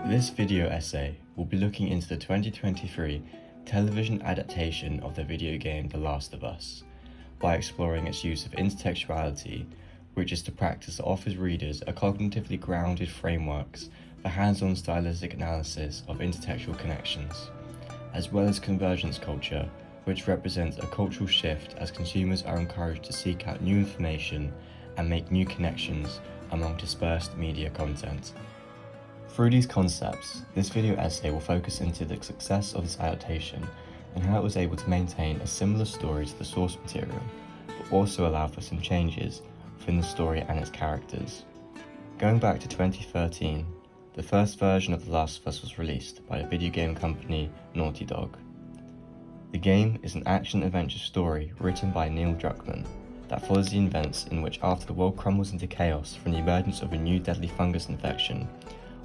This video essay will be looking into the 2023 television adaptation of the video game The Last of Us by exploring its use of intertextuality, which is the practice that offers readers a cognitively grounded frameworks for hands-on stylistic analysis of intertextual connections, as well as convergence culture, which represents a cultural shift as consumers are encouraged to seek out new information and make new connections among dispersed media content. Through these concepts, this video essay will focus into the success of this adaptation and how it was able to maintain a similar story to the source material, but also allow for some changes within the story and its characters. Going back to 2013, the first version of The Last of Us was released by the video game company Naughty Dog. The game is an action-adventure story written by Neil Druckmann that follows the events in which, after the world crumbles into chaos from the emergence of a new deadly fungus infection,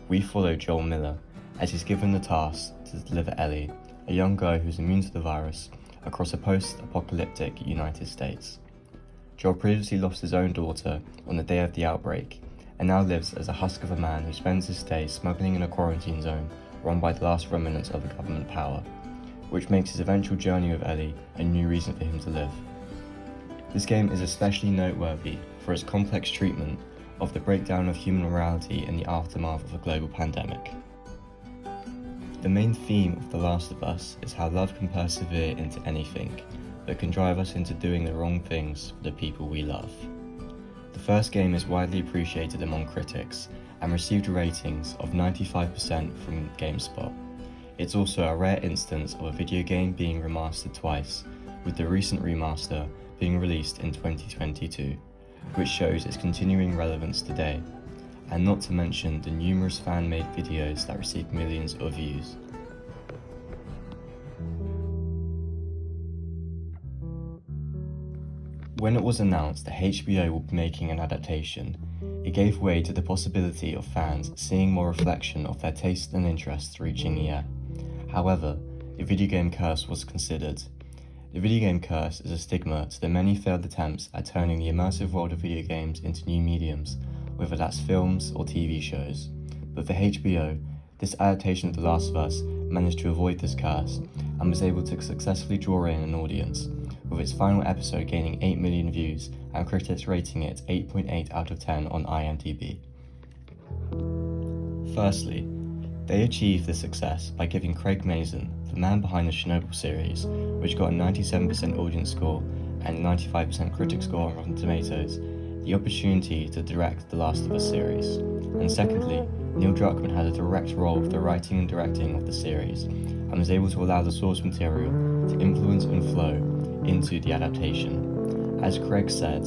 we follow Joel Miller as he's given the task to deliver Ellie, a young girl who's immune to the virus, across a post-apocalyptic United States. Joel previously lost his own daughter on the day of the outbreak and now lives as a husk of a man who spends his days smuggling in a quarantine zone run by the last remnants of the government power, which makes his eventual journey with Ellie a new reason for him to live. This game is especially noteworthy for its complex treatment of the breakdown of human morality in the aftermath of a global pandemic. The main theme of The Last of Us is how love can persevere into anything, but can drive us into doing the wrong things for the people we love. The first game is widely appreciated among critics and received ratings of 95% from GameSpot. It's also a rare instance of a video game being remastered twice, with the recent remaster being released in 2022. Which shows its continuing relevance today, and not to mention the numerous fan-made videos that receive millions of views. When it was announced that HBO would be making an adaptation, it gave way to the possibility of fans seeing more reflection of their tastes and interests reaching the air. However, the video game curse was considered. The video game curse is a stigma to the many failed attempts at turning the immersive world of video games into new mediums, whether that's films or TV shows. But for HBO, this adaptation of The Last of Us managed to avoid this curse and was able to successfully draw in an audience, with its final episode gaining 8 million views and critics rating it 8.8 out of 10 on IMDb. Firstly, they achieved this success by giving Craig Mazin, the man behind the Chernobyl series, which got a 97% audience score and 95% critic score on Rotten Tomatoes, the opportunity to direct The Last of Us series. And secondly, Neil Druckmann had a direct role with the writing and directing of the series, and was able to allow the source material to influence and flow into the adaptation. As Craig said,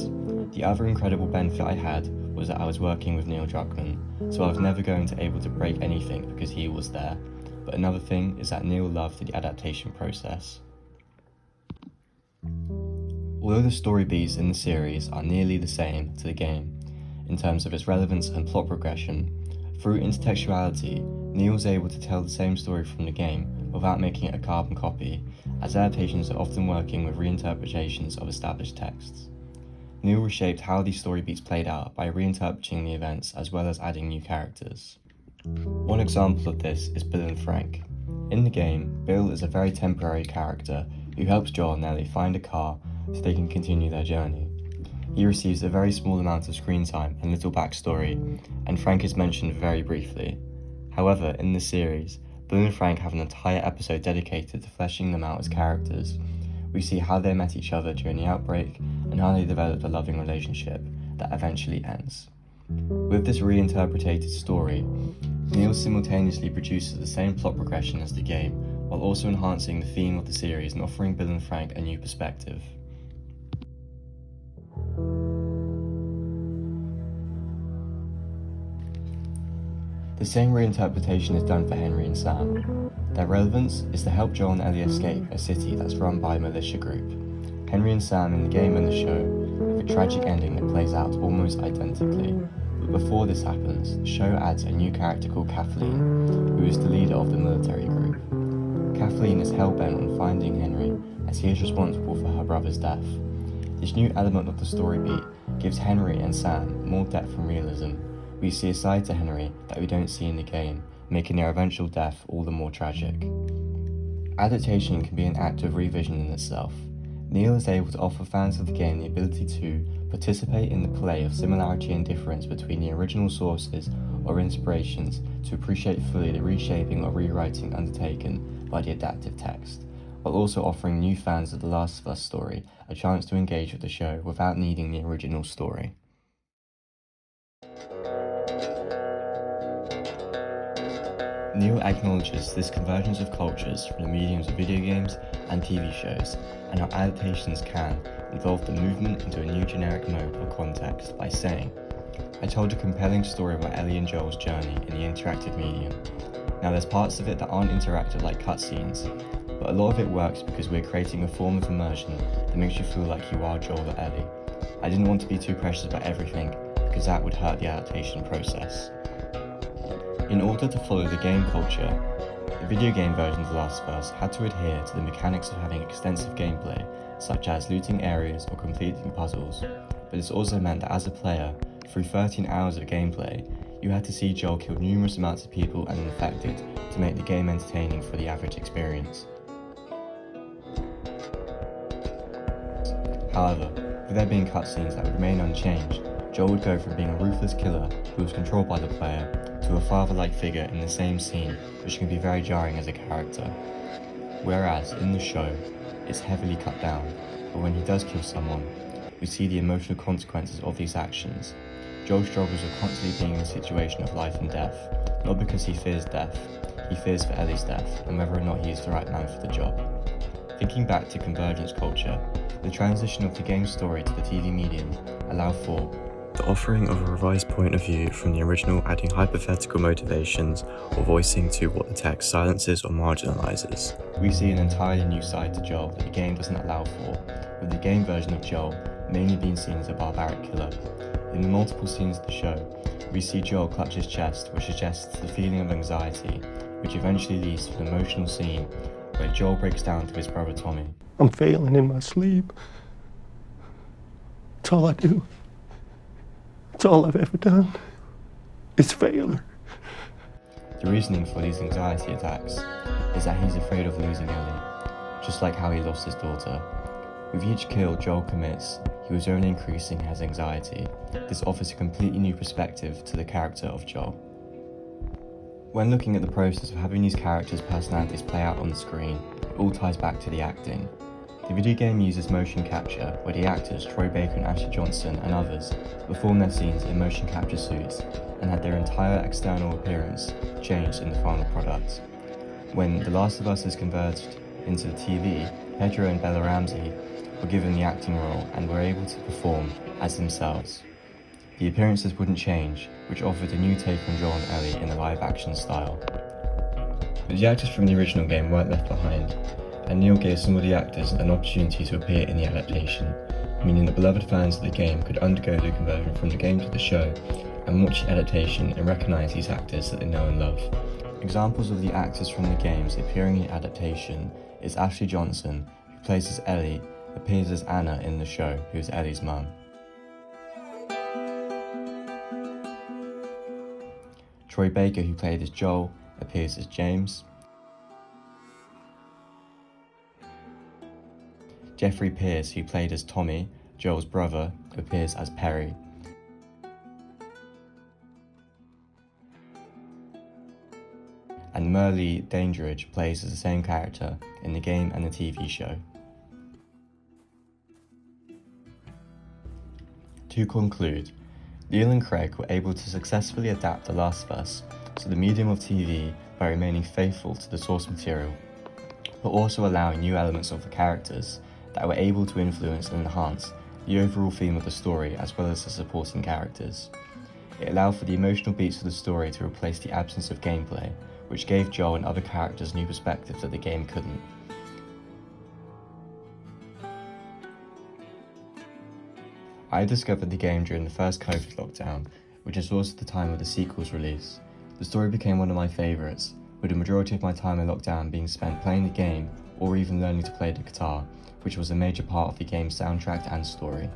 "The other incredible benefit I had was that I was working with Neil Druckmann, so I was never going to able to break anything because he was there. But another thing is that Neil loved the adaptation process." Although the story beats in the series are nearly the same to the game, in terms of its relevance and plot progression, through intertextuality, Neil was able to tell the same story from the game without making it a carbon copy, as adaptations are often working with reinterpretations of established texts. Neil reshaped how these story beats played out by reinterpreting the events as well as adding new characters. One example of this is Bill and Frank. In the game, Bill is a very temporary character who helps Joel and Ellie find a car so they can continue their journey. He receives a very small amount of screen time and little backstory, and Frank is mentioned very briefly. However, in the series, Bill and Frank have an entire episode dedicated to fleshing them out as characters. We see how they met each other during the outbreak and how they developed a loving relationship that eventually ends. With this reinterpreted story, Neil simultaneously produces the same plot progression as the game, while also enhancing the theme of the series and offering Bill and Frank a new perspective. The same reinterpretation is done for Henry and Sam. Their relevance is to help Joel and Ellie escape a city that's run by a militia group. Henry and Sam in the game and the show have a tragic ending that plays out almost identically. But before this happens, the show adds a new character called Kathleen, who is the leader of the military group. Kathleen is hell-bent on finding Henry, as he is responsible for her brother's death. This new element of the story beat gives Henry and Sam more depth and realism. We see a side to Henry that we don't see in the game, making their eventual death all the more tragic. Adaptation can be an act of revision in itself. Neil is able to offer fans of the game the ability to participate in the play of similarity and difference between the original sources or inspirations to appreciate fully the reshaping or rewriting undertaken by the adaptive text, while also offering new fans of The Last of Us story a chance to engage with the show without needing the original story. Neil acknowledges this convergence of cultures from the mediums of video games and TV shows, and how adaptations can involve the movement into a new generic mode or context by saying, "I told a compelling story about Ellie and Joel's journey in the interactive medium. Now there's parts of it that aren't interactive like cutscenes, but a lot of it works because we're creating a form of immersion that makes you feel like you are Joel or Ellie. I didn't want to be too precious about everything because that would hurt the adaptation process." In order to follow the game culture, the video game version of The Last of Us had to adhere to the mechanics of having extensive gameplay, such as looting areas or completing puzzles, but this also meant that as a player, through 13 hours of gameplay, you had to see Joel kill numerous amounts of people and infected to make the game entertaining for the average experience. However, with there being cutscenes that would remain unchanged, Joel would go from being a ruthless killer who was controlled by the player to a father-like figure in the same scene, which can be very jarring as a character. Whereas in the show, it's heavily cut down, but when he does kill someone, we see the emotional consequences of these actions. Joel struggles with constantly being in a situation of life and death, not because he fears death, he fears for Ellie's death and whether or not he is the right man for the job. Thinking back to convergence culture, the transition of the game story to the TV medium allowed for the offering of a revised point of view from the original, adding hypothetical motivations or voicing to what the text silences or marginalizes. We see an entirely new side to Joel that the game doesn't allow for, with the game version of Joel mainly being seen as a barbaric killer. In the multiple scenes of the show, we see Joel clutch his chest, which suggests the feeling of anxiety, which eventually leads to an emotional scene where Joel breaks down to his brother Tommy. "I'm failing in my sleep. It's all I do. It's all I've ever done. It's failure." The reasoning for these anxiety attacks is that he's afraid of losing Ellie, just like how he lost his daughter. With each kill Joel commits, he was only increasing his anxiety. This offers a completely new perspective to the character of Joel. When looking at the process of having these characters' personalities play out on the screen, it all ties back to the acting. The video game uses motion capture, where the actors Troy Baker and Ashley Johnson and others perform their scenes in motion capture suits and had their entire external appearance changed in the final product. When The Last of Us is converted into the TV, Pedro and Bella Ramsey were given the acting role and were able to perform as themselves. The appearances wouldn't change, which offered a new take on Joel and Ellie in a live-action style. But the actors from the original game weren't left behind, and Neil gave some of the actors an opportunity to appear in the adaptation, meaning that beloved fans of the game could undergo the conversion from the game to the show and watch the adaptation and recognise these actors that they know and love. Examples of the actors from the games appearing in the adaptation is Ashley Johnson, who plays as Ellie, appears as Anna in the show, who is Ellie's mum. Troy Baker, who played as Joel, appears as James. Jeffrey Pierce, who played as Tommy, Joel's brother, appears as Perry. And Merle Dandridge plays as the same character in the game and the TV show. To conclude, Neil and Craig were able to successfully adapt The Last of Us to the medium of TV by remaining faithful to the source material, but also allowing new elements of the characters that were able to influence and enhance the overall theme of the story as well as the supporting characters. It allowed for the emotional beats of the story to replace the absence of gameplay, which gave Joel and other characters new perspectives that the game couldn't. I discovered the game during the first COVID lockdown, which is also the time of the sequel's release. The story became one of my favourites, with the majority of my time in lockdown being spent playing the game or even learning to play the guitar, which was a major part of the game's soundtrack and story.